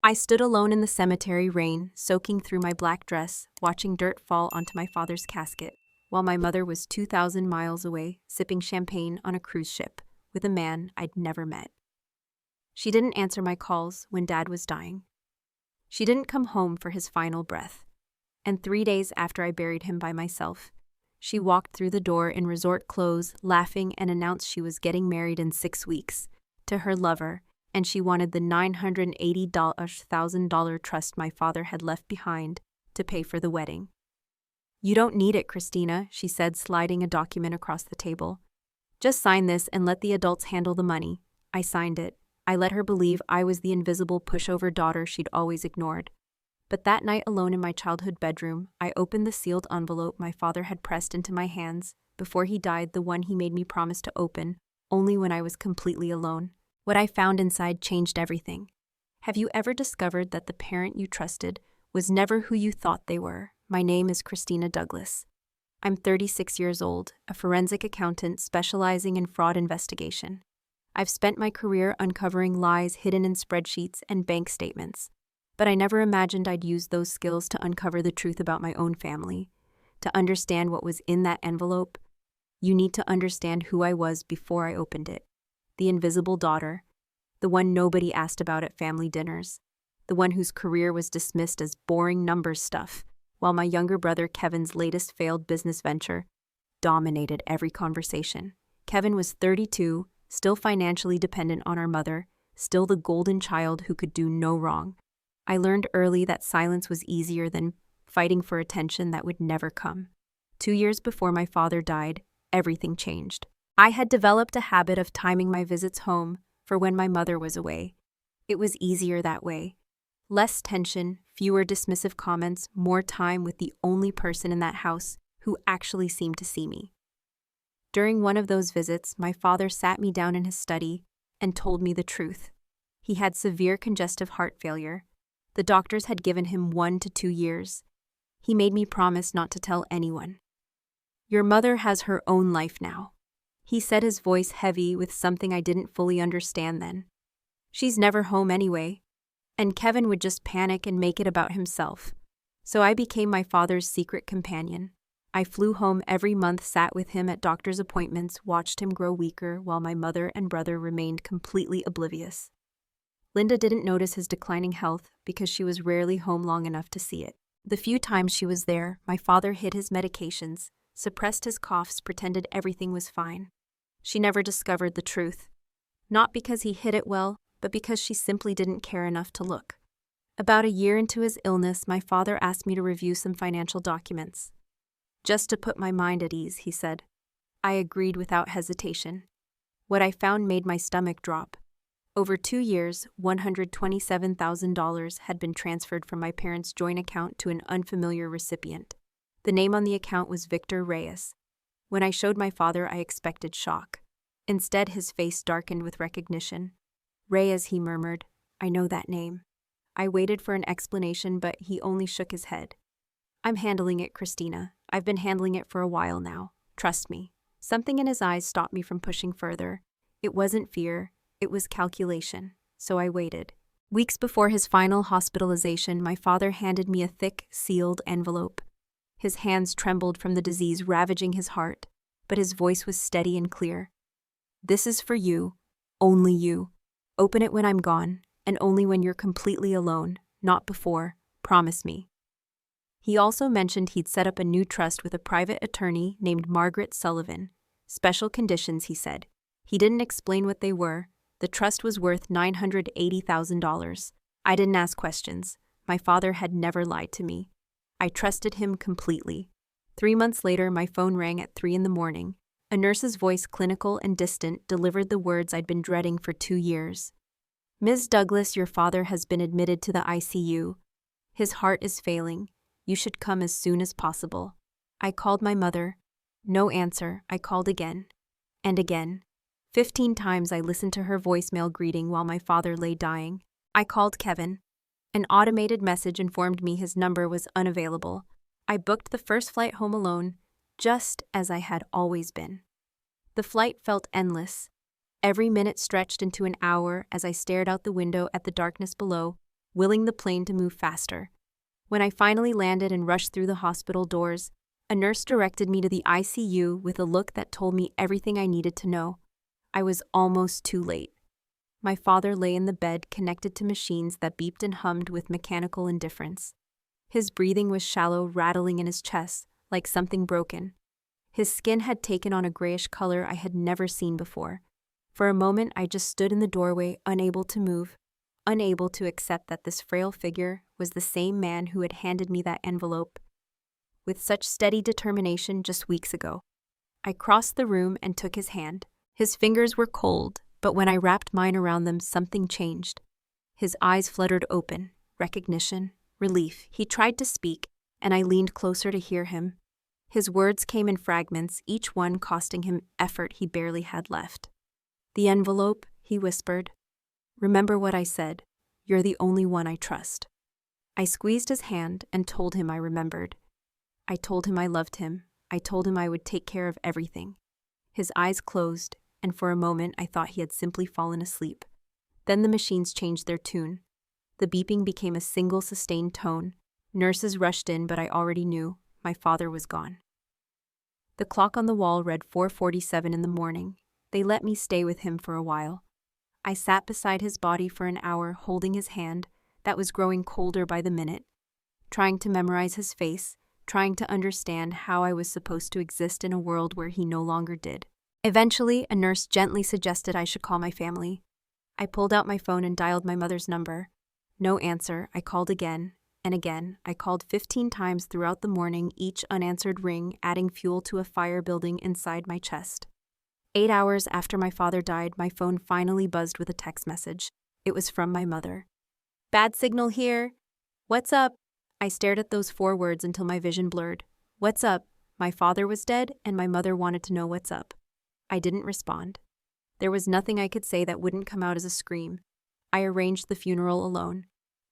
I stood alone in the cemetery rain, soaking through my black dress, watching dirt fall onto my father's casket, while my mother was 2,000 miles away, sipping champagne on a cruise ship with a man I'd never met. She didn't answer my calls when Dad was dying. She didn't come home for his final breath. And 3 days after I buried him by myself, she walked through the door in resort clothes, laughing, and announced she was getting married in 6 weeks to her lover, and she wanted the $980,000 trust my father had left behind to pay for the wedding. "You don't need it, Christina," she said, sliding a document across the table. "Just sign this and let the adults handle the money." I signed it. I let her believe I was the invisible pushover daughter she'd always ignored. But that night alone in my childhood bedroom, I opened the sealed envelope my father had pressed into my hands before he died, the one he made me promise to open only when I was completely alone. What I found inside changed everything. Have you ever discovered that the parent you trusted was never who you thought they were? My name is Christina Douglas. I'm 36 years old, a forensic accountant specializing in fraud investigation. I've spent my career uncovering lies hidden in spreadsheets and bank statements, but I never imagined I'd use those skills to uncover the truth about my own family. To understand what was in that envelope, you need to understand who I was before I opened it. The invisible daughter, the one nobody asked about at family dinners, the one whose career was dismissed as boring numbers stuff, while my younger brother Kevin's latest failed business venture dominated every conversation. Kevin was 32, still financially dependent on our mother, still the golden child who could do no wrong. I learned early that silence was easier than fighting for attention that would never come. 2 years before my father died, everything changed. I had developed a habit of timing my visits home for when my mother was away. It was easier that way. Less tension, fewer dismissive comments, more time with the only person in that house who actually seemed to see me. During one of those visits, my father sat me down in his study and told me the truth. He had severe congestive heart failure. The doctors had given him 1 to 2 years. He made me promise not to tell anyone. "Your mother has her own life now," he said, his voice heavy with something I didn't fully understand then. "She's never home anyway." And Kevin would just panic and make it about himself. So I became my father's secret companion. I flew home every month, sat with him at doctor's appointments, watched him grow weaker while my mother and brother remained completely oblivious. Linda didn't notice his declining health because she was rarely home long enough to see it. The few times she was there, my father hid his medications, suppressed his coughs, pretended everything was fine. She never discovered the truth. Not because he hid it well, but because she simply didn't care enough to look. About a year into his illness, my father asked me to review some financial documents. "Just to put my mind at ease," he said. I agreed without hesitation. What I found made my stomach drop. Over 2 years, $127,000 had been transferred from my parents' joint account to an unfamiliar recipient. The name on the account was Victor Reyes. When I showed my father, I expected shock. Instead, his face darkened with recognition. "Reyes," he murmured. "I know that name." I waited for an explanation, but he only shook his head. "I'm handling it, Christina. I've been handling it for a while now. Trust me." Something in his eyes stopped me from pushing further. It wasn't fear, it was calculation. So I waited. Weeks before his final hospitalization, my father handed me a thick, sealed envelope. His hands trembled from the disease ravaging his heart, but his voice was steady and clear. "This is for you, only you. Open it when I'm gone, and only when you're completely alone, not before. Promise me." He also mentioned he'd set up a new trust with a private attorney named Margaret Sullivan. Special conditions, he said. He didn't explain what they were. The trust was worth $980,000. I didn't ask questions. My father had never lied to me. I trusted him completely. 3 months later, my phone rang at 3 in the morning. A nurse's voice, clinical and distant, delivered the words I'd been dreading for 2 years. "Ms. Douglas, your father has been admitted to the ICU. His heart is failing. You should come as soon as possible." I called my mother. No answer. I called again. And again. 15 times I listened to her voicemail greeting while my father lay dying. I called Kevin. An automated message informed me his number was unavailable. I booked the first flight home alone, just as I had always been. The flight felt endless. Every minute stretched into an hour as I stared out the window at the darkness below, willing the plane to move faster. When I finally landed and rushed through the hospital doors, a nurse directed me to the ICU with a look that told me everything I needed to know. I was almost too late. My father lay in the bed connected to machines that beeped and hummed with mechanical indifference. His breathing was shallow, rattling in his chest, like something broken. His skin had taken on a grayish color I had never seen before. For a moment, I just stood in the doorway, unable to move, unable to accept that this frail figure was the same man who had handed me that envelope with such steady determination just weeks ago. I crossed the room and took his hand. His fingers were cold, but when I wrapped mine around them, something changed. His eyes fluttered open, recognition, relief. He tried to speak, and I leaned closer to hear him. His words came in fragments, each one costing him effort he barely had left. "The envelope," he whispered. "Remember what I said. You're the only one I trust." I squeezed his hand and told him I remembered. I told him I loved him. I told him I would take care of everything. His eyes closed, and for a moment I thought he had simply fallen asleep. Then the machines changed their tune. The beeping became a single sustained tone. Nurses rushed in, but I already knew my father was gone. The clock on the wall read 4:47 in the morning. They let me stay with him for a while. I sat beside his body for an hour, holding his hand that was growing colder by the minute, trying to memorize his face, trying to understand how I was supposed to exist in a world where he no longer did. Eventually, a nurse gently suggested I should call my family. I pulled out my phone and dialed my mother's number. No answer. I called again and again. I called 15 times throughout the morning, each unanswered ring adding fuel to a fire building inside my chest. 8 hours after my father died, my phone finally buzzed with a text message. It was from my mother. "Bad signal here. What's up?" I stared at those 4 words until my vision blurred. What's up? My father was dead, and my mother wanted to know what's up. I didn't respond. There was nothing I could say that wouldn't come out as a scream. I arranged the funeral alone.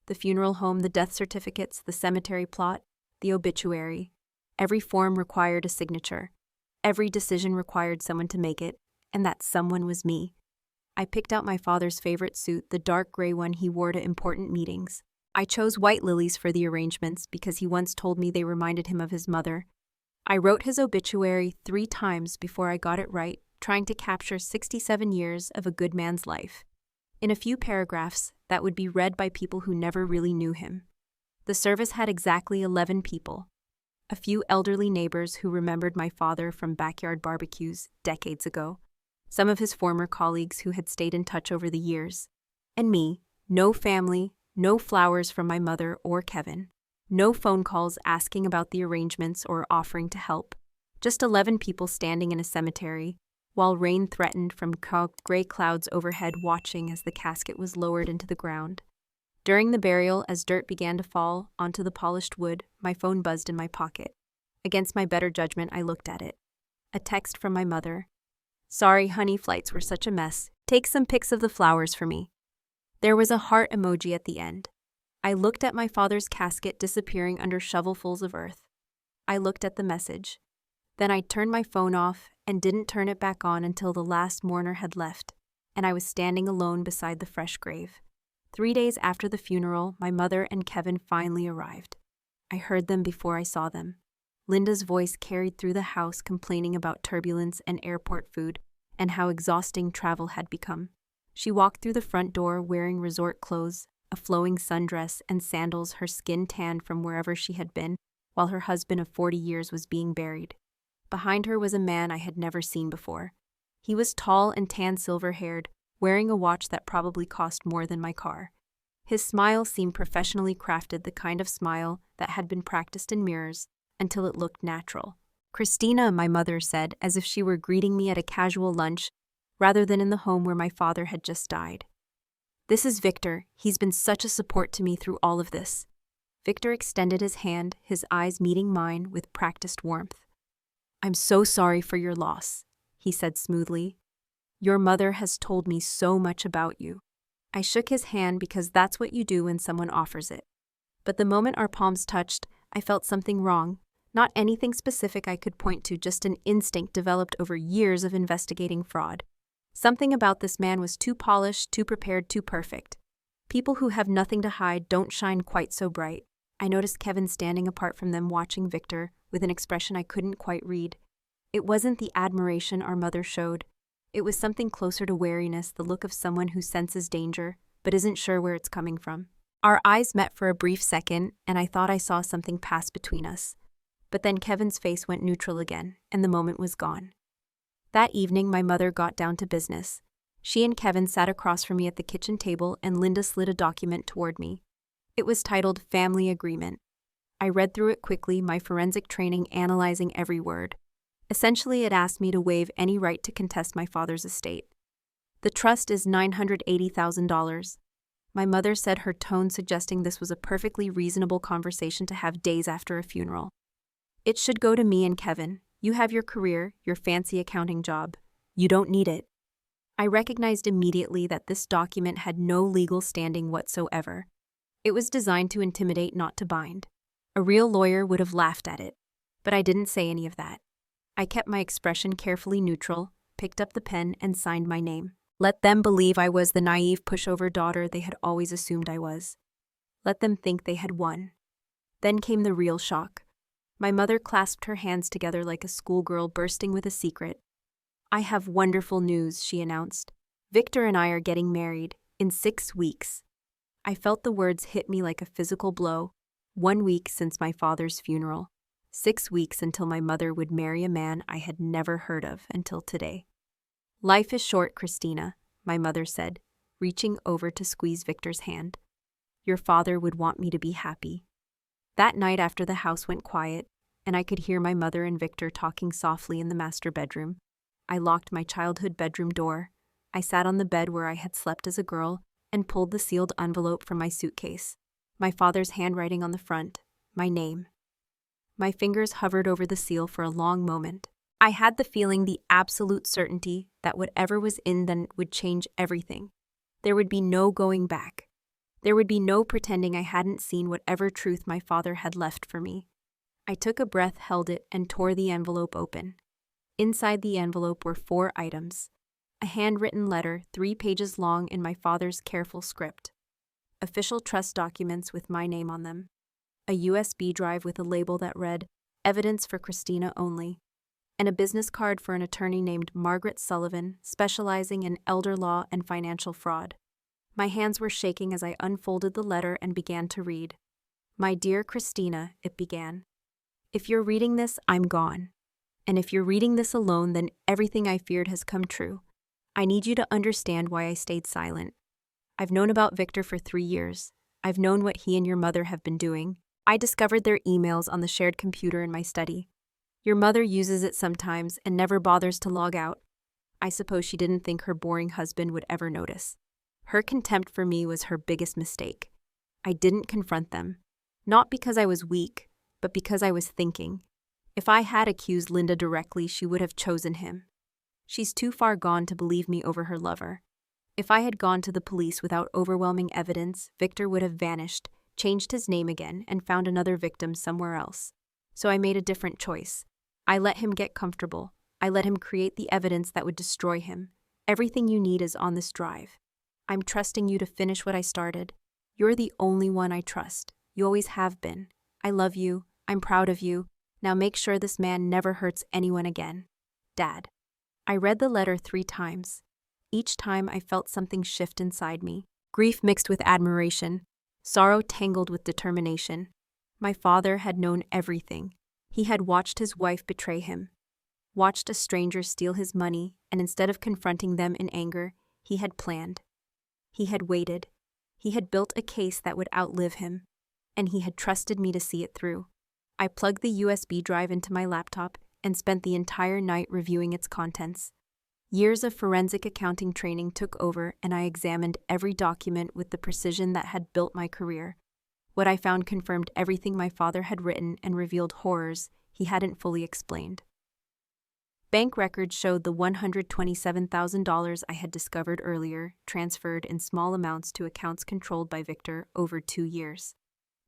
The funeral home, the death certificates, the cemetery plot, the obituary. Every form required a signature. Every decision required someone to make it, and that someone was me. I picked out my father's favorite suit, the dark gray one he wore to important meetings. I chose white lilies for the arrangements because he once told me they reminded him of his mother. I wrote his obituary 3 times before I got it right, trying to capture 67 years of a good man's life. In a few paragraphs that would be read by people who never really knew him. The service had exactly 11 people. A few elderly neighbors who remembered my father from backyard barbecues decades ago. Some of his former colleagues who had stayed in touch over the years. And me, no family, no flowers from my mother or Kevin. No phone calls asking about the arrangements or offering to help. Just 11 people standing in a cemetery, while rain threatened from gray clouds overhead, watching as the casket was lowered into the ground. During the burial, as dirt began to fall onto the polished wood, my phone buzzed in my pocket. Against my better judgment, I looked at it. A text from my mother. "Sorry, honey, flights were such a mess. Take some pics of the flowers for me." There was a heart emoji at the end. I looked at my father's casket disappearing under shovelfuls of earth. I looked at the message. Then I turned my phone off and didn't turn it back on until the last mourner had left, and I was standing alone beside the fresh grave. 3 days after the funeral, my mother and Kevin finally arrived. I heard them before I saw them. Linda's voice carried through the house, complaining about turbulence and airport food and how exhausting travel had become. She walked through the front door wearing resort clothes, a flowing sundress and sandals, her skin tanned from wherever she had been, while her husband of 40 years was being buried. Behind her was a man I had never seen before. He was tall and tan, silver-haired, wearing a watch that probably cost more than my car. His smile seemed professionally crafted, the kind of smile that had been practiced in mirrors until it looked natural. "Christina," my mother said, as if she were greeting me at a casual lunch, rather than in the home where my father had just died. "This is Victor. He's been such a support to me through all of this." Victor extended his hand, his eyes meeting mine with practiced warmth. "I'm so sorry for your loss," he said smoothly. "Your mother has told me so much about you." I shook his hand because that's what you do when someone offers it. But the moment our palms touched, I felt something wrong. Not anything specific I could point to, just an instinct developed over years of investigating fraud. Something about this man was too polished, too prepared, too perfect. People who have nothing to hide don't shine quite so bright. I noticed Kevin standing apart from them watching Victor with an expression I couldn't quite read. It wasn't the admiration our mother showed. It was something closer to wariness, the look of someone who senses danger but isn't sure where it's coming from. Our eyes met for a brief second, and I thought I saw something pass between us. But then Kevin's face went neutral again, and the moment was gone. That evening, my mother got down to business. She and Kevin sat across from me at the kitchen table, and Linda slid a document toward me. It was titled Family Agreement. I read through it quickly, my forensic training analyzing every word. Essentially, it asked me to waive any right to contest my father's estate. The trust is $980,000. My mother said, her tone suggesting this was a perfectly reasonable conversation to have days after a funeral. It should go to me and Kevin. You have your career, your fancy accounting job. You don't need it. I recognized immediately that this document had no legal standing whatsoever. It was designed to intimidate, not to bind. A real lawyer would have laughed at it, but I didn't say any of that. I kept my expression carefully neutral, picked up the pen, and signed my name. Let them believe I was the naive pushover daughter they had always assumed I was. Let them think they had won. Then came the real shock. My mother clasped her hands together like a schoolgirl bursting with a secret. I have wonderful news, she announced. Victor and I are getting married in 6 weeks. I felt the words hit me like a physical blow. 1 week since my father's funeral. 6 weeks until my mother would marry a man I had never heard of until today. Life is short, Christina, my mother said, reaching over to squeeze Victor's hand. Your father would want me to be happy. That night after the house went quiet, and I could hear my mother and Victor talking softly in the master bedroom, I locked my childhood bedroom door. I sat on the bed where I had slept as a girl and pulled the sealed envelope from my suitcase. My father's handwriting on the front, my name. My fingers hovered over the seal for a long moment. I had the feeling, the absolute certainty, that whatever was in them would change everything. There would be no going back. There would be no pretending I hadn't seen whatever truth my father had left for me. I took a breath, held it, and tore the envelope open. Inside the envelope were 4 items. A handwritten letter, 3 pages long in my father's careful script. Official trust documents with my name on them. A USB drive with a label that read, Evidence for Christina only. And a business card for an attorney named Margaret Sullivan, specializing in elder law and financial fraud. My hands were shaking as I unfolded the letter and began to read. My dear Christina, it began. If you're reading this, I'm gone. And if you're reading this alone, then everything I feared has come true. I need you to understand why I stayed silent. I've known about Victor for 3 years. I've known what he and your mother have been doing. I discovered their emails on the shared computer in my study. Your mother uses it sometimes and never bothers to log out. I suppose she didn't think her boring husband would ever notice. Her contempt for me was her biggest mistake. I didn't confront them. Not because I was weak, but because I was thinking. If I had accused Linda directly, she would have chosen him. She's too far gone to believe me over her lover. If I had gone to the police without overwhelming evidence, Victor would have vanished, changed his name again, and found another victim somewhere else. So I made a different choice. I let him get comfortable. I let him create the evidence that would destroy him. Everything you need is on this drive. I'm trusting you to finish what I started. You're the only one I trust. You always have been. I love you. I'm proud of you. Now make sure this man never hurts anyone again. Dad. I read the letter 3 times. Each time I felt something shift inside me. Grief mixed with admiration. Sorrow tangled with determination. My father had known everything. He had watched his wife betray him. Watched a stranger steal his money, and instead of confronting them in anger, he had planned. He had waited. He had built a case that would outlive him. And he had trusted me to see it through. I plugged the USB drive into my laptop and spent the entire night reviewing its contents. Years of forensic accounting training took over, and I examined every document with the precision that had built my career. What I found confirmed everything my father had written and revealed horrors he hadn't fully explained. Bank records showed the $127,000 I had discovered earlier transferred in small amounts to accounts controlled by Victor over 2 years.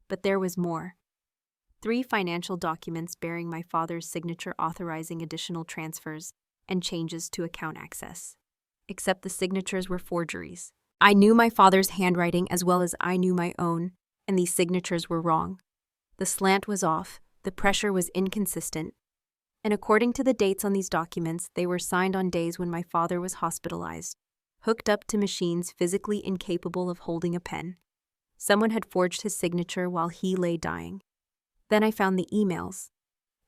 But there was more. 3 financial documents bearing my father's signature authorizing additional transfers and changes to account access. Except the signatures were forgeries. I knew my father's handwriting as well as I knew my own, and these signatures were wrong. The slant was off, the pressure was inconsistent, and according to the dates on these documents, they were signed on days when my father was hospitalized, hooked up to machines physically incapable of holding a pen. Someone had forged his signature while he lay dying. Then I found the emails.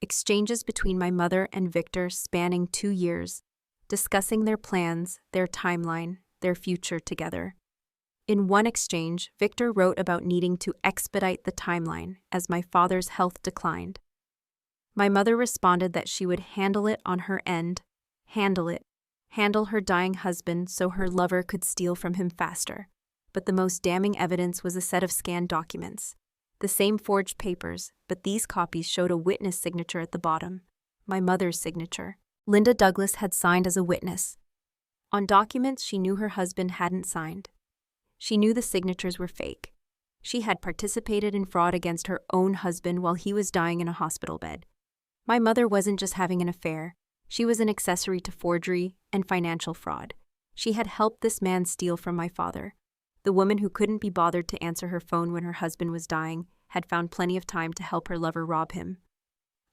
Exchanges between my mother and Victor spanning 2 years, discussing their plans, their timeline, their future together. In one exchange, Victor wrote about needing to expedite the timeline as my father's health declined. My mother responded that she would handle it on her end, handle her dying husband so her lover could steal from him faster. But the most damning evidence was a set of scanned documents. The same forged papers, but these copies showed a witness signature at the bottom, my mother's signature. Linda Douglas had signed as a witness. On documents she knew her husband hadn't signed. She knew the signatures were fake. She had participated in fraud against her own husband while he was dying in a hospital bed. My mother wasn't just having an affair. She was an accessory to forgery and financial fraud. She had helped this man steal from my father. The woman who couldn't be bothered to answer her phone when her husband was dying had found plenty of time to help her lover rob him.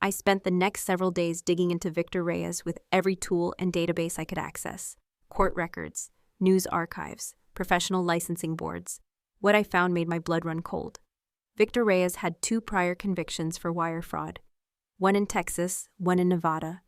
I spent the next several days digging into Victor Reyes with every tool and database I could access. Court records, news archives, professional licensing boards. What I found made my blood run cold. Victor Reyes had 2 prior convictions for wire fraud. One in Texas, one in Nevada.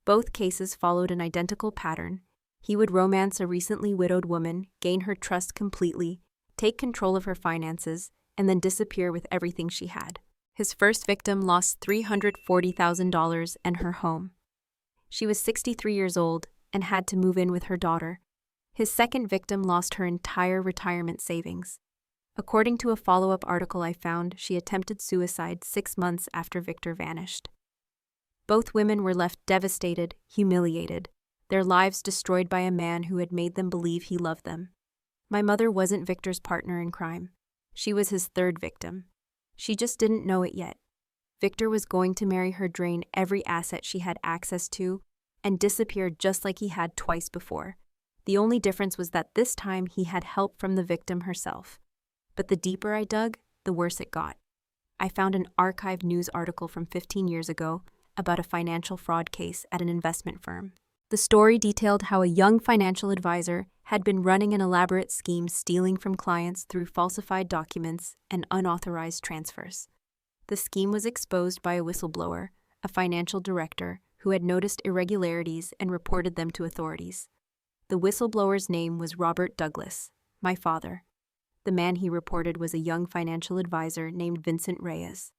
Both cases followed an identical pattern. He would romance a recently widowed woman, gain her trust completely, take control of her finances, and then disappear with everything she had. His first victim lost $340,000 and her home. She was 63 years old and had to move in with her daughter. His second victim lost her entire retirement savings. According to a follow-up article I found, she attempted suicide 6 months after Victor vanished. Both women were left devastated, humiliated, their lives destroyed by a man who had made them believe he loved them. My mother wasn't Victor's partner in crime. She was his third victim. She just didn't know it yet. Victor was going to marry her, drain every asset she had access to, and disappear just like he had twice before. The only difference was that this time he had help from the victim herself. But the deeper I dug, the worse it got. I found an archived news article from 15 years ago about a financial fraud case at an investment firm. The story detailed how a young financial advisor had been running an elaborate scheme stealing from clients through falsified documents and unauthorized transfers. The scheme was exposed by a whistleblower, a financial director, who had noticed irregularities and reported them to authorities. The whistleblower's name was Robert Douglas, my father. The man he reported was a young financial advisor named Vincent Reyes.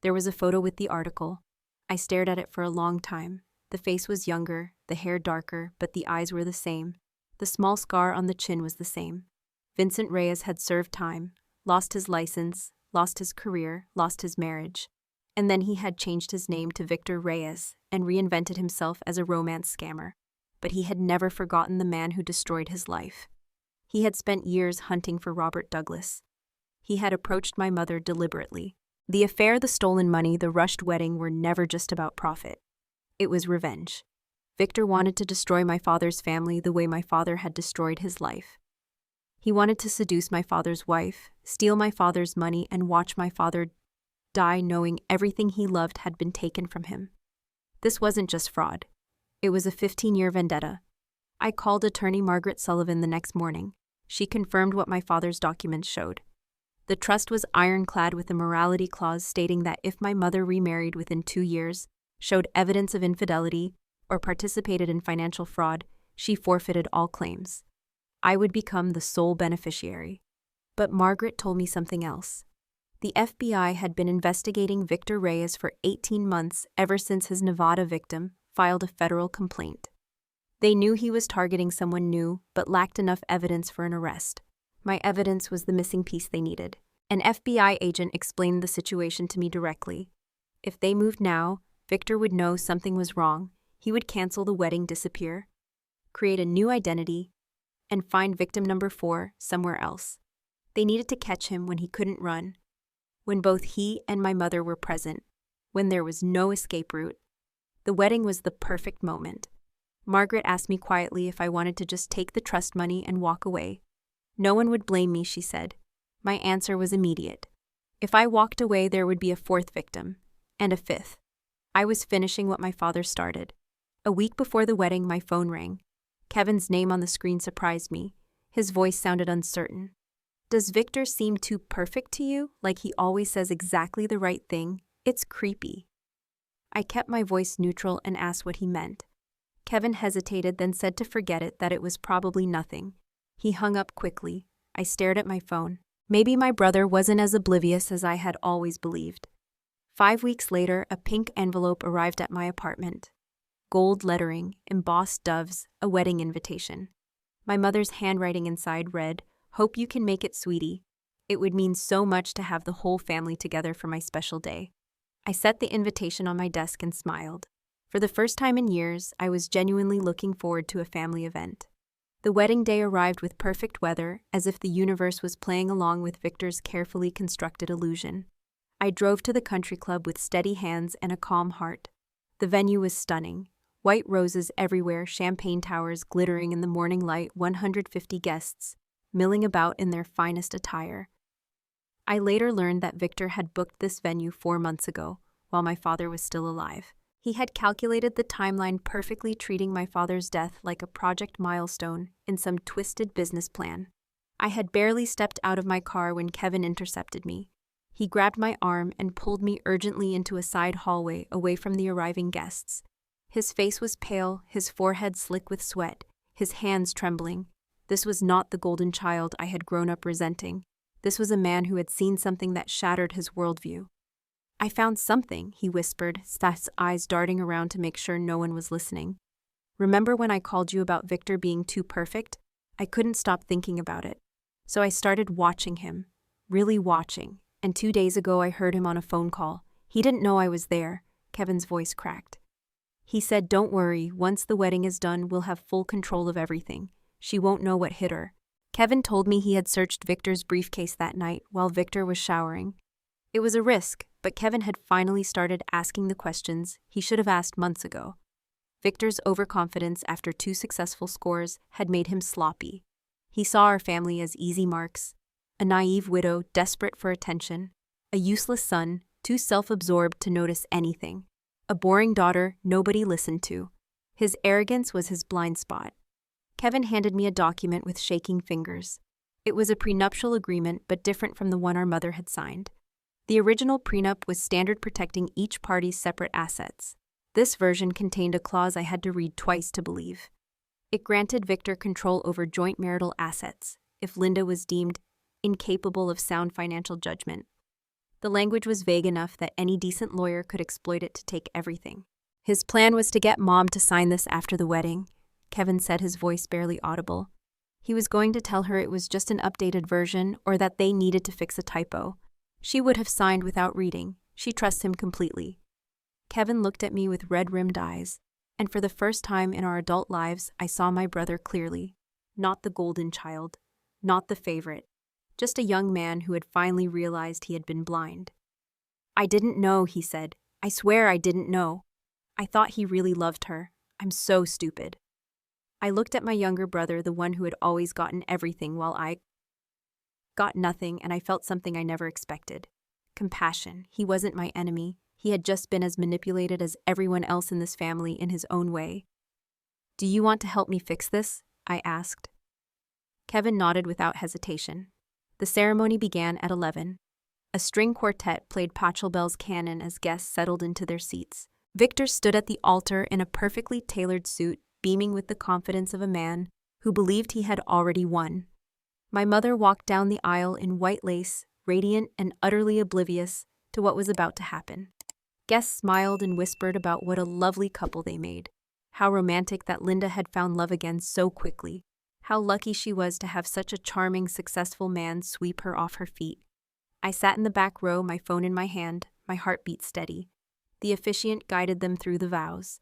There was a photo with the article. I stared at it for a long time. The face was younger, the hair darker, but the eyes were the same. The small scar on the chin was the same. Vincent Reyes had served time, lost his license, lost his career, lost his marriage. And then he had changed his name to Victor Reyes and reinvented himself as a romance scammer. But he had never forgotten the man who destroyed his life. He had spent years hunting for Robert Douglas. He had approached my mother deliberately. The affair, the stolen money, the rushed wedding were never just about profit. It was revenge. Victor wanted to destroy my father's family the way my father had destroyed his life. He wanted to seduce my father's wife, steal my father's money, and watch my father die knowing everything he loved had been taken from him. This wasn't just fraud. It was a 15-year vendetta. I called attorney Margaret Sullivan the next morning. She confirmed what my father's documents showed. The trust was ironclad with a morality clause stating that if my mother remarried within 2 years, showed evidence of infidelity, or participated in financial fraud, she forfeited all claims. I would become the sole beneficiary. But Margaret told me something else. The FBI had been investigating Victor Reyes for 18 months ever since his Nevada victim filed a federal complaint. They knew he was targeting someone new, but lacked enough evidence for an arrest. My evidence was the missing piece they needed. An FBI agent explained the situation to me directly. If they moved now, Victor would know something was wrong. He would cancel the wedding, disappear, create a new identity, and find victim number 4 somewhere else. They needed to catch him when he couldn't run, when both he and my mother were present, when there was no escape route. The wedding was the perfect moment. Margaret asked me quietly if I wanted to just take the trust money and walk away. No one would blame me, she said. My answer was immediate. If I walked away, there would be a fourth victim, and a fifth. I was finishing what my father started. A week before the wedding, my phone rang. Kevin's name on the screen surprised me. His voice sounded uncertain. Does Victor seem too perfect to you, like he always says exactly the right thing? It's creepy. I kept my voice neutral and asked what he meant. Kevin hesitated, then said to forget it, that it was probably nothing. He hung up quickly. I stared at my phone. Maybe my brother wasn't as oblivious as I had always believed. 5 weeks later, a pink envelope arrived at my apartment. Gold lettering, embossed doves, a wedding invitation. My mother's handwriting inside read, "Hope you can make it, sweetie. It would mean so much to have the whole family together for my special day." I set the invitation on my desk and smiled. For the first time in years, I was genuinely looking forward to a family event. The wedding day arrived with perfect weather, as if the universe was playing along with Victor's carefully constructed illusion. I drove to the country club with steady hands and a calm heart. The venue was stunning. White roses everywhere, champagne towers glittering in the morning light, 150 guests, milling about in their finest attire. I later learned that Victor had booked this venue 4 months ago, while my father was still alive. He had calculated the timeline perfectly, treating my father's death like a project milestone in some twisted business plan. I had barely stepped out of my car when Kevin intercepted me. He grabbed my arm and pulled me urgently into a side hallway away from the arriving guests. His face was pale, his forehead slick with sweat, his hands trembling. This was not the golden child I had grown up resenting. This was a man who had seen something that shattered his worldview. "I found something," he whispered, his eyes darting around to make sure no one was listening. "Remember when I called you about Victor being too perfect? I couldn't stop thinking about it. So I started watching him, really watching, and 2 days ago I heard him on a phone call. He didn't know I was there." Kevin's voice cracked. He said, "Don't worry, once the wedding is done, we'll have full control of everything. She won't know what hit her." Kevin told me he had searched Victor's briefcase that night while Victor was showering. It was a risk, but Kevin had finally started asking the questions he should have asked months ago. Victor's overconfidence after 2 successful scores had made him sloppy. He saw our family as easy marks, a naive widow desperate for attention, a useless son too self-absorbed to notice anything, a boring daughter nobody listened to. His arrogance was his blind spot. Kevin handed me a document with shaking fingers. It was a prenuptial agreement, but different from the one our mother had signed. The original prenup was standard, protecting each party's separate assets. This version contained a clause I had to read twice to believe. It granted Victor control over joint marital assets if Linda was deemed incapable of sound financial judgment. The language was vague enough that any decent lawyer could exploit it to take everything. His plan was to get Mom to sign this after the wedding. Kevin said, his voice barely audible. He was going to tell her it was just an updated version or that they needed to fix a typo. She would have signed without reading. She trusts him completely. Kevin looked at me with red-rimmed eyes, and for the first time in our adult lives, I saw my brother clearly. Not the golden child, not the favorite, just a young man who had finally realized he had been blind. "I didn't know," he said. "I swear I didn't know. I thought he really loved her. I'm so stupid." I looked at my younger brother, the one who had always gotten everything while I got nothing, and I felt something I never expected. Compassion. He wasn't my enemy. He had just been as manipulated as everyone else in this family in his own way. "Do you want to help me fix this?" I asked. Kevin nodded without hesitation. The ceremony began at 11. A string quartet played Pachelbel's canon as guests settled into their seats. Victor stood at the altar in a perfectly tailored suit, beaming with the confidence of a man who believed he had already won. My mother walked down the aisle in white lace, radiant and utterly oblivious to what was about to happen. Guests smiled and whispered about what a lovely couple they made, how romantic that Linda had found love again so quickly, how lucky she was to have such a charming, successful man sweep her off her feet. I sat in the back row, my phone in my hand, my heartbeat steady. The officiant guided them through the vows.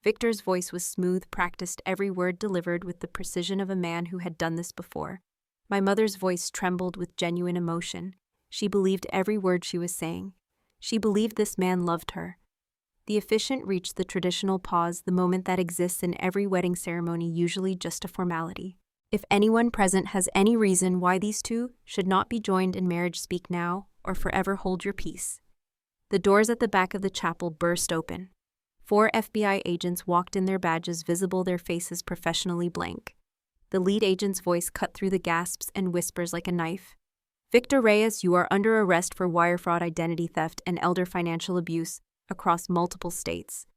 Victor's voice was smooth, practiced, every word delivered with the precision of a man who had done this before. My mother's voice trembled with genuine emotion. She believed every word she was saying. She believed this man loved her. The officiant reached the traditional pause, the moment that exists in every wedding ceremony, usually just a formality. If anyone present has any reason why these two should not be joined in marriage, speak now or forever hold your peace." The doors at the back of the chapel burst open. 4 FBI agents walked in, their badges visible, their faces professionally blank. The lead agent's voice cut through the gasps and whispers like a knife. "Victor Reyes, you are under arrest for wire fraud, identity theft, and elder financial abuse across multiple states.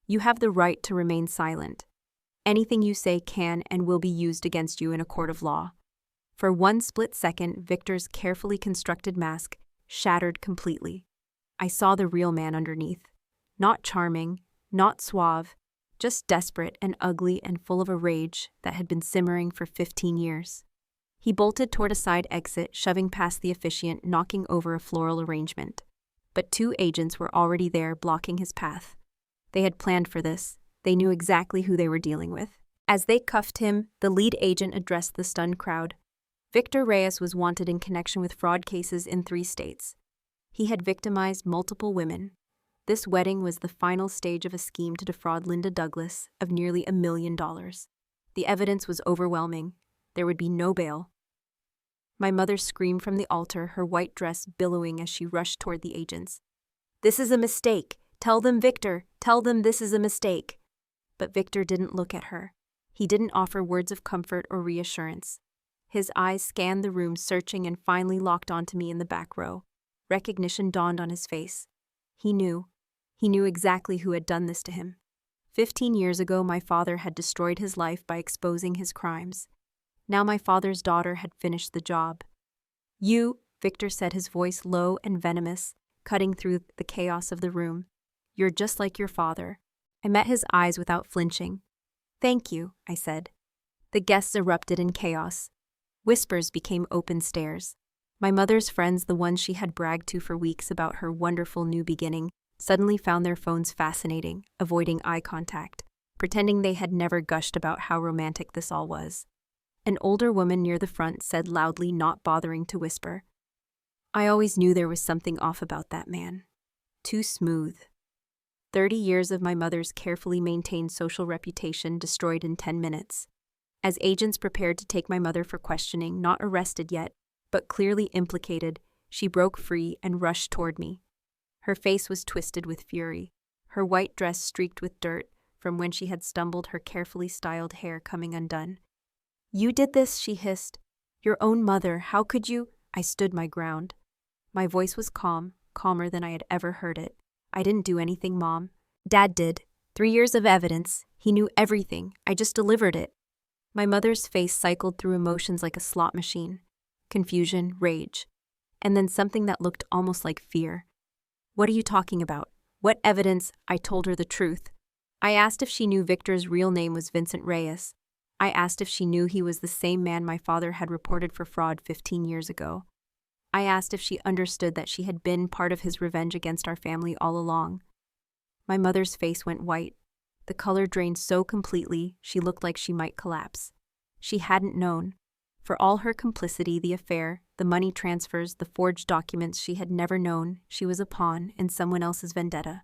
You have the right to remain silent. Anything you say can and will be used against you in a court of law." For one split second, Victor's carefully constructed mask shattered completely. I saw the real man underneath. Not charming, not suave, just desperate and ugly and full of a rage that had been simmering for 15 years. He bolted toward a side exit, shoving past the officiant, knocking over a floral arrangement. But 2 agents were already there, blocking his path. They had planned for this. They knew exactly who they were dealing with. As they cuffed him, the lead agent addressed the stunned crowd. Victor Reyes was wanted in connection with fraud cases in 3 states. He had victimized multiple women. This wedding was the final stage of a scheme to defraud Linda Douglas of nearly $1 million. The evidence was overwhelming. There would be no bail. My mother screamed from the altar, her white dress billowing as she rushed toward the agents. "This is a mistake. Tell them, Victor. Tell them this is a mistake." But Victor didn't look at her. He didn't offer words of comfort or reassurance. His eyes scanned the room, searching, and finally locked onto me in the back row. Recognition dawned on his face. He knew. He knew exactly who had done this to him. 15 years ago, my father had destroyed his life by exposing his crimes. Now my father's daughter had finished the job. "You," Victor said, his voice low and venomous, cutting through the chaos of the room. "You're just like your father." I met his eyes without flinching. "Thank you," I said. The guests erupted in chaos. Whispers became open stares. My mother's friends, the ones she had bragged to for weeks about her wonderful new beginning, suddenly found their phones fascinating, avoiding eye contact, pretending they had never gushed about how romantic this all was. An older woman near the front said loudly, not bothering to whisper, "I always knew there was something off about that man. Too smooth." 30 years of my mother's carefully maintained social reputation destroyed in 10 minutes. As agents prepared to take my mother for questioning, not arrested yet, but clearly implicated, she broke free and rushed toward me. Her face was twisted with fury, her white dress streaked with dirt from when she had stumbled, her carefully styled hair coming undone. "You did this," she hissed. "Your own mother, how could you?" I stood my ground. My voice was calm, calmer than I had ever heard it. "I didn't do anything, Mom. Dad did. 3 years of evidence. He knew everything. I just delivered it." My mother's face cycled through emotions like a slot machine. Confusion, rage, and then something that looked almost like fear. "What are you talking about? What evidence?" I told her the truth. I asked if she knew Victor's real name was Vincent Reyes. I asked if she knew he was the same man my father had reported for fraud 15 years ago. I asked if she understood that she had been part of his revenge against our family all along. My mother's face went white. The color drained so completely, she looked like she might collapse. She hadn't known. For all her complicity, the affair, the money transfers, the forged documents, she had never known she was a pawn in someone else's vendetta.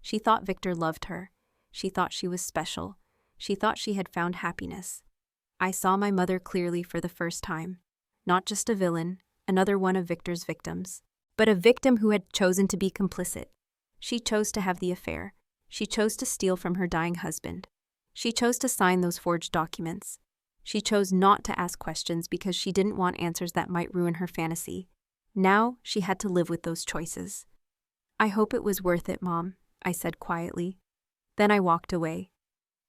She thought Victor loved her. She thought she was special. She thought she had found happiness. I saw my mother clearly for the first time. Not just a villain, another one of Victor's victims, but a victim who had chosen to be complicit. She chose to have the affair. She chose to steal from her dying husband. She chose to sign those forged documents. She chose not to ask questions because she didn't want answers that might ruin her fantasy. Now she had to live with those choices. "I hope it was worth it, Mom," I said quietly. Then I walked away.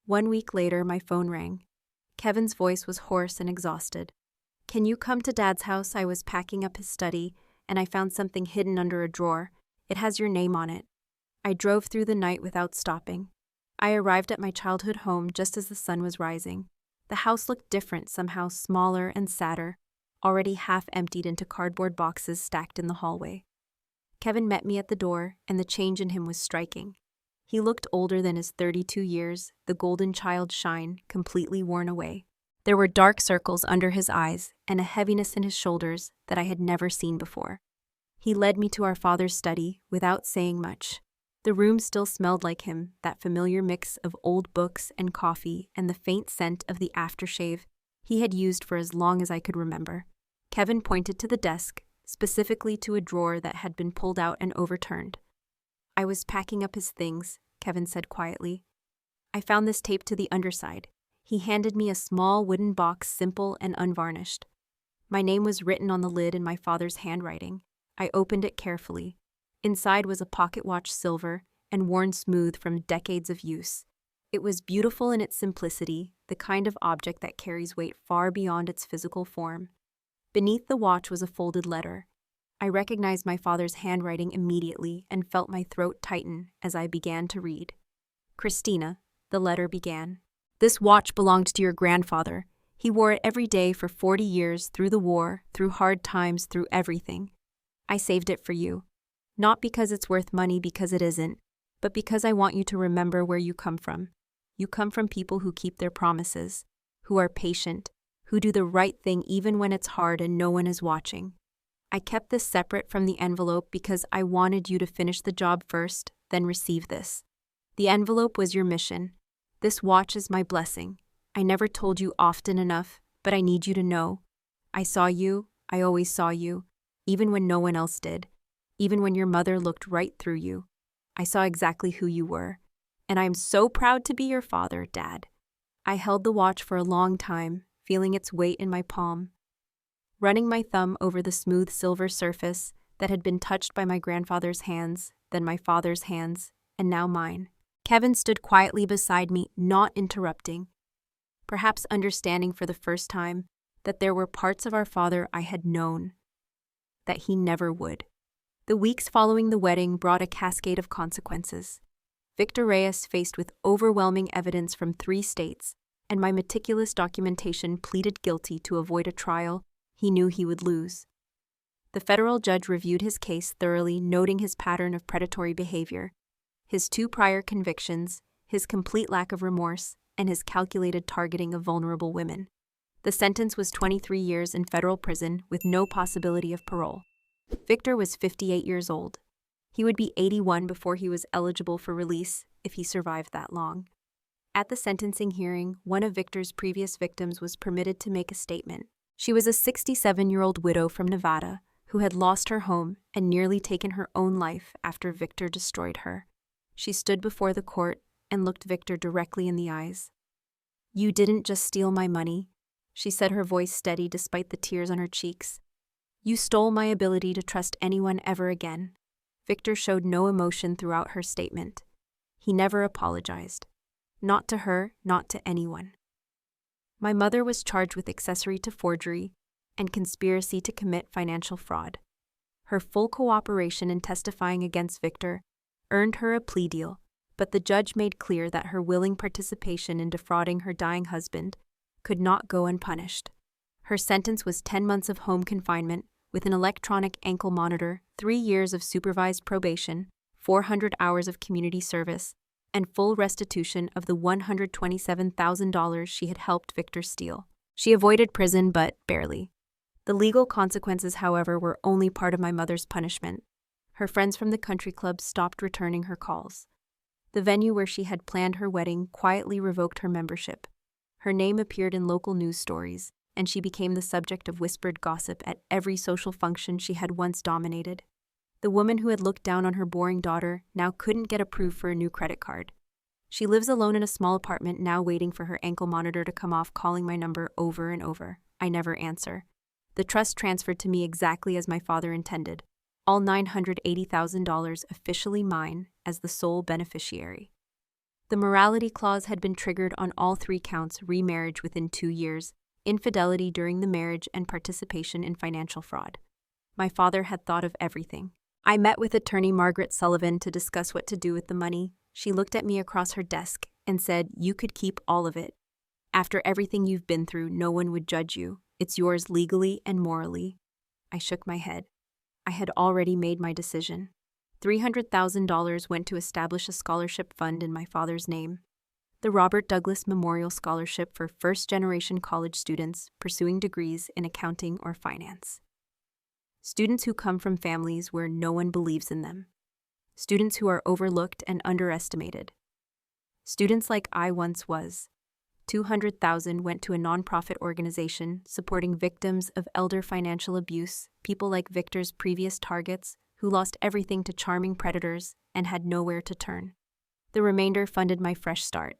1 week later, my phone rang. Kevin's voice was hoarse and exhausted. "Can you come to Dad's house? I was packing up his study, and I found something hidden under a drawer. It has your name on it." I drove through the night without stopping. I arrived at my childhood home just as the sun was rising. The house looked different, somehow smaller and sadder, already half emptied into cardboard boxes stacked in the hallway. Kevin met me at the door, and the change in him was striking. He looked older than his 32 years, the golden child shine completely worn away. There were dark circles under his eyes and a heaviness in his shoulders that I had never seen before. He led me to our father's study without saying much. The room still smelled like him, that familiar mix of old books and coffee and the faint scent of the aftershave he had used for as long as I could remember. Kevin pointed to the desk, specifically to a drawer that had been pulled out and overturned. I was packing up his things, Kevin said quietly. I found this taped to the underside. He handed me a small wooden box, simple and unvarnished. My name was written on the lid in my father's handwriting. I opened it carefully. Inside was a pocket watch, silver and worn smooth from decades of use. It was beautiful in its simplicity, the kind of object that carries weight far beyond its physical form. Beneath the watch was a folded letter. I recognized my father's handwriting immediately and felt my throat tighten as I began to read. Christina, the letter began. This watch belonged to your grandfather. He wore it every day for 40 years, through the war, through hard times, through everything. I saved it for you. Not because it's worth money, because it isn't, but because I want you to remember where you come from. You come from people who keep their promises, who are patient, who do the right thing even when it's hard and no one is watching. I kept this separate from the envelope because I wanted you to finish the job first, then receive this. The envelope was your mission. This watch is my blessing. I never told you often enough, but I need you to know. I saw you, I always saw you, even when no one else did, even when your mother looked right through you. I saw exactly who you were, and I am so proud to be your father, Dad. I held the watch for a long time, feeling its weight in my palm. Running my thumb over the smooth silver surface that had been touched by my grandfather's hands, then my father's hands, and now mine. Kevin stood quietly beside me, not interrupting, perhaps understanding for the first time that there were parts of our father I had known, that he never would. The weeks following the wedding brought a cascade of consequences. Victor Reyes, faced with overwhelming evidence from 3 states, and my meticulous documentation, pleaded guilty to avoid a trial he knew he would lose. The federal judge reviewed his case thoroughly, noting his pattern of predatory behavior, his 2 prior convictions, his complete lack of remorse, and his calculated targeting of vulnerable women. The sentence was 23 years in federal prison with no possibility of parole. Victor was 58 years old. He would be 81 before he was eligible for release if he survived that long. At the sentencing hearing, one of Victor's previous victims was permitted to make a statement. She was a 67-year-old widow from Nevada who had lost her home and nearly taken her own life after Victor destroyed her. She stood before the court and looked Victor directly in the eyes. "You didn't just steal my money," she said, her voice steady despite the tears on her cheeks. "You stole my ability to trust anyone ever again." Victor showed no emotion throughout her statement. He never apologized. Not to her, not to anyone. My mother was charged with accessory to forgery and conspiracy to commit financial fraud. Her full cooperation in testifying against Victor earned her a plea deal, but the judge made clear that her willing participation in defrauding her dying husband could not go unpunished. Her sentence was 10 months of home confinement with an electronic ankle monitor, 3 years of supervised probation, 400 hours of community service, and full restitution of the $127,000 she had helped Victor steal. She avoided prison, but barely. The legal consequences, however, were only part of my mother's punishment. Her friends from the country club stopped returning her calls. The venue where she had planned her wedding quietly revoked her membership. Her name appeared in local news stories, and she became the subject of whispered gossip at every social function she had once dominated. The woman who had looked down on her boring daughter now couldn't get approved for a new credit card. She lives alone in a small apartment, now waiting for her ankle monitor to come off, calling my number over and over. I never answer. The trust transferred to me exactly as my father intended. All $980,000 officially mine as the sole beneficiary. The morality clause had been triggered on all 3 counts: remarriage within 2 years, infidelity during the marriage, and participation in financial fraud. My father had thought of everything. I met with attorney Margaret Sullivan to discuss what to do with the money. She looked at me across her desk and said, "You could keep all of it. After everything you've been through, no one would judge you. It's yours legally and morally." I shook my head. I had already made my decision. $300,000 went to establish a scholarship fund in my father's name. The Robert Douglas Memorial Scholarship for first-generation college students pursuing degrees in accounting or finance. Students who come from families where no one believes in them. Students who are overlooked and underestimated. Students like I once was. $200,000 went to a nonprofit organization supporting victims of elder financial abuse, people like Victor's previous targets who lost everything to charming predators and had nowhere to turn. The remainder funded my fresh start.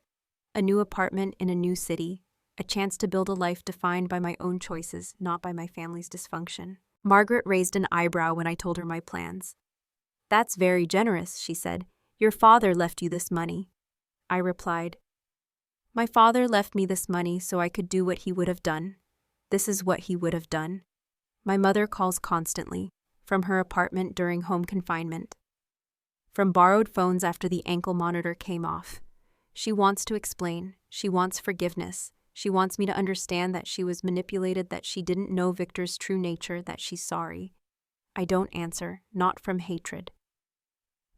A new apartment in a new city, a chance to build a life defined by my own choices, not by my family's dysfunction. Margaret raised an eyebrow when I told her my plans. "That's very generous," she said. "Your father left you this money." I replied, "My father left me this money so I could do what he would have done. This is what he would have done. My mother calls constantly, from her apartment during home confinement. From borrowed phones after the ankle monitor came off. She wants to explain, she wants forgiveness, she wants me to understand that she was manipulated, that she didn't know Victor's true nature, that she's sorry. I don't answer, not from hatred.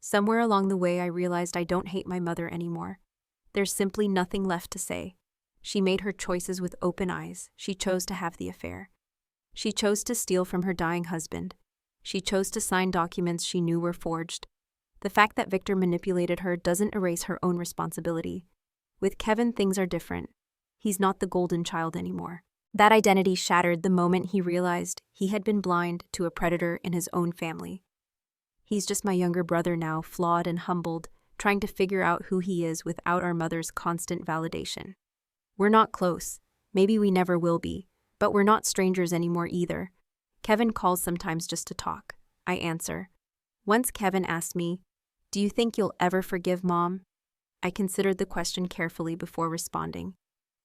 Somewhere along the way I realized I don't hate my mother anymore. There's simply nothing left to say. She made her choices with open eyes. She chose to have the affair. She chose to steal from her dying husband. She chose to sign documents she knew were forged. The fact that Victor manipulated her doesn't erase her own responsibility. With Kevin, things are different. He's not the golden child anymore. That identity shattered the moment he realized he had been blind to a predator in his own family. He's just my younger brother now, flawed and humbled, trying to figure out who he is without our mother's constant validation. We're not close. Maybe we never will be. But we're not strangers anymore either. Kevin calls sometimes just to talk. I answer. Once Kevin asked me, "Do you think you'll ever forgive Mom?" I considered the question carefully before responding.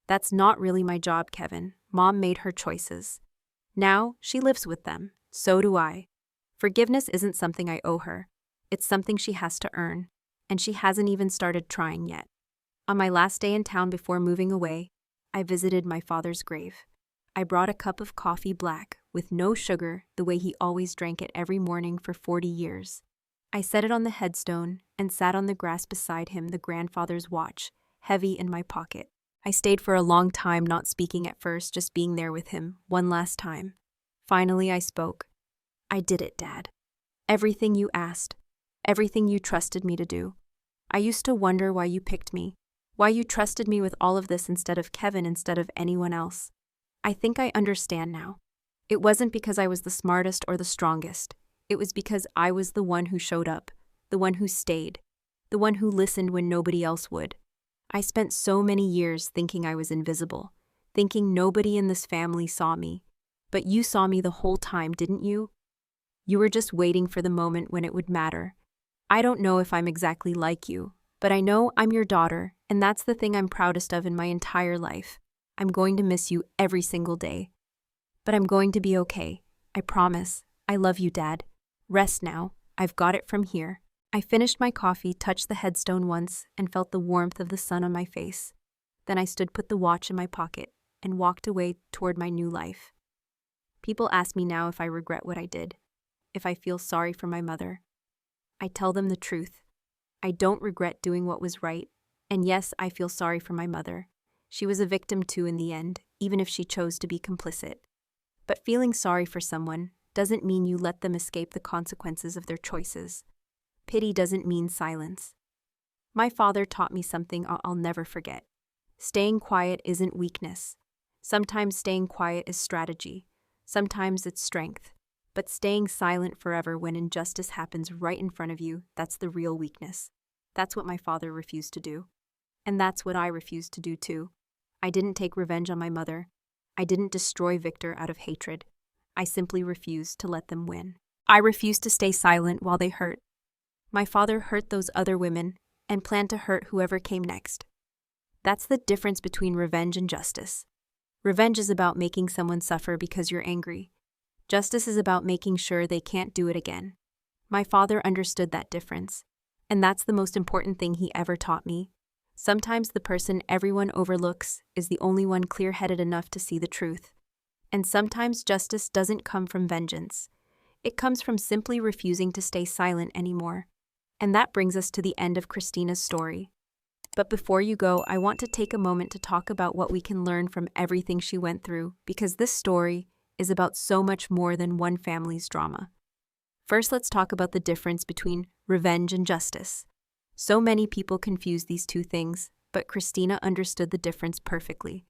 "That's not really my job, Kevin. Mom made her choices. Now she lives with them. So do I. Forgiveness isn't something I owe her. It's something she has to earn. And she hasn't even started trying yet." On my last day in town before moving away, I visited my father's grave. I brought a cup of coffee black, with no sugar, the way he always drank it every morning for 40 years. I set it on the headstone and sat on the grass beside him, the grandfather's watch, heavy in my pocket. I stayed for a long time, not speaking at first, just being there with him, one last time. Finally, I spoke. "I did it, Dad. Everything you asked, everything you trusted me to do. I used to wonder why you picked me, why you trusted me with all of this instead of Kevin, instead of anyone else. I think I understand now. It wasn't because I was the smartest or the strongest. It was because I was the one who showed up, the one who stayed, the one who listened when nobody else would. I spent so many years thinking I was invisible, thinking nobody in this family saw me. But you saw me the whole time, didn't you? You were just waiting for the moment when it would matter. I don't know if I'm exactly like you, but I know I'm your daughter, and that's the thing I'm proudest of in my entire life. I'm going to miss you every single day. But I'm going to be okay. I promise. I love you, Dad. Rest now. I've got it from here." I finished my coffee, touched the headstone once, and felt the warmth of the sun on my face. Then I stood, put the watch in my pocket, and walked away toward my new life. People ask me now if I regret what I did, if I feel sorry for my mother. I tell them the truth. I don't regret doing what was right, and yes, I feel sorry for my mother. She was a victim too in the end, even if she chose to be complicit. But feeling sorry for someone doesn't mean you let them escape the consequences of their choices. Pity doesn't mean silence. My father taught me something I'll never forget. Staying quiet isn't weakness. Sometimes staying quiet is strategy. Sometimes it's strength. But staying silent forever when injustice happens right in front of you, that's the real weakness. That's what my father refused to do. And that's what I refused to do too. I didn't take revenge on my mother. I didn't destroy Victor out of hatred. I simply refused to let them win. I refused to stay silent while they hurt. My father hurt those other women and planned to hurt whoever came next. That's the difference between revenge and justice. Revenge is about making someone suffer because you're angry. Justice is about making sure they can't do it again. My father understood that difference, and that's the most important thing he ever taught me. Sometimes the person everyone overlooks is the only one clear-headed enough to see the truth. And sometimes justice doesn't come from vengeance. It comes from simply refusing to stay silent anymore. And that brings us to the end of Christina's story. But before you go, I want to take a moment to talk about what we can learn from everything she went through, because this story is about so much more than one family's drama. First, let's talk about the difference between revenge and justice. So many people confuse these two things, but Christina understood the difference perfectly.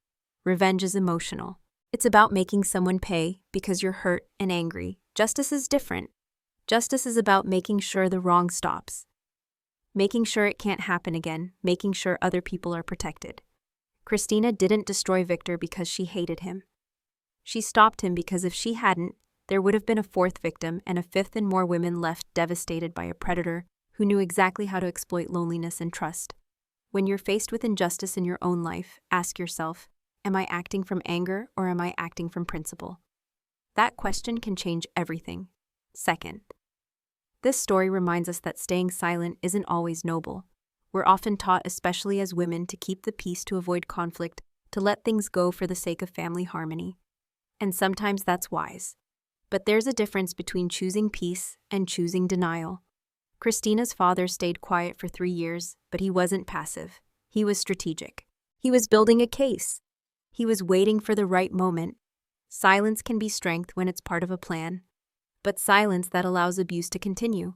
Revenge is emotional. It's about making someone pay because you're hurt and angry. Justice is different. Justice is about making sure the wrong stops. Making sure it can't happen again, making sure other people are protected. Christina didn't destroy Victor because she hated him. She stopped him because if she hadn't, there would have been a fourth victim and a fifth and more women left devastated by a predator who knew exactly how to exploit loneliness and trust. When you're faced with injustice in your own life, ask yourself, am I acting from anger or am I acting from principle? That question can change everything. Second, this story reminds us that staying silent isn't always noble. We're often taught, especially as women, to keep the peace to avoid conflict, to let things go for the sake of family harmony. And sometimes that's wise. But there's a difference between choosing peace and choosing denial. Christina's father stayed quiet for 3 years, but he wasn't passive. He was strategic. He was building a case. He was waiting for the right moment. Silence can be strength when it's part of a plan, but silence that allows abuse to continue.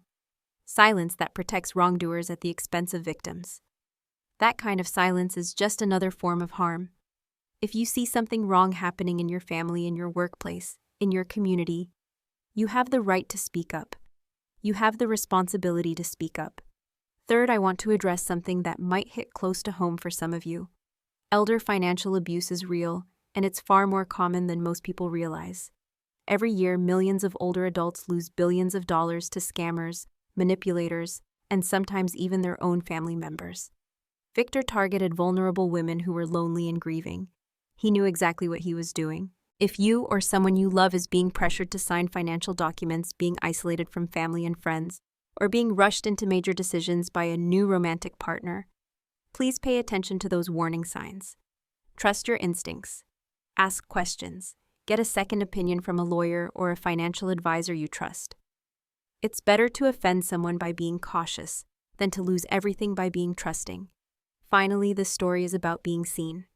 Silence that protects wrongdoers at the expense of victims. That kind of silence is just another form of harm. If you see something wrong happening in your family, in your workplace, in your community, you have the right to speak up. You have the responsibility to speak up. Third, I want to address something that might hit close to home for some of you. Elder financial abuse is real, and it's far more common than most people realize. Every year, millions of older adults lose billions of dollars to scammers, manipulators, and sometimes even their own family members. Victor targeted vulnerable women who were lonely and grieving. He knew exactly what he was doing. If you or someone you love is being pressured to sign financial documents, being isolated from family and friends, or being rushed into major decisions by a new romantic partner, please pay attention to those warning signs. Trust your instincts. Ask questions. Get a second opinion from a lawyer or a financial advisor you trust. It's better to offend someone by being cautious than to lose everything by being trusting. Finally, this story is about being seen.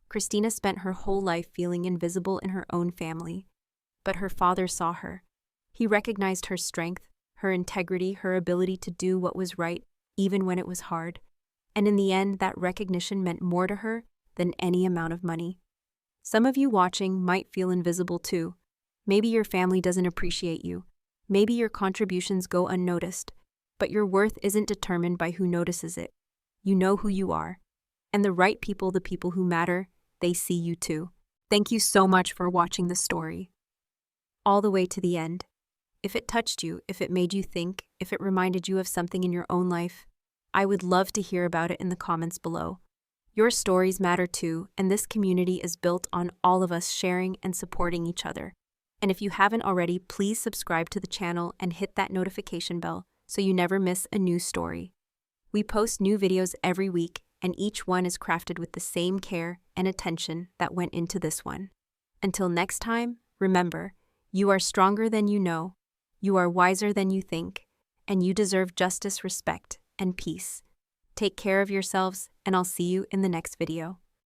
Christina spent her whole life feeling invisible in her own family, but her father saw her. He recognized her strength, her integrity, her ability to do what was right, even when it was hard. And in the end, that recognition meant more to her than any amount of money. Some of you watching might feel invisible too. Maybe your family doesn't appreciate you. Maybe your contributions go unnoticed. But your worth isn't determined by who notices it. You know who you are. And the right people, the people who matter, they see you too. Thank you so much for watching the story. All the way to the end. If it touched you, if it made you think, if it reminded you of something in your own life, I would love to hear about it in the comments below. Your stories matter too, and this community is built on all of us sharing and supporting each other. And if you haven't already, please subscribe to the channel and hit that notification bell so you never miss a new story. We post new videos every week, and each one is crafted with the same care and attention that went into this one. Until next time, remember, you are stronger than you know, you are wiser than you think, and you deserve justice, respect, and peace. Take care of yourselves, and I'll see you in the next video.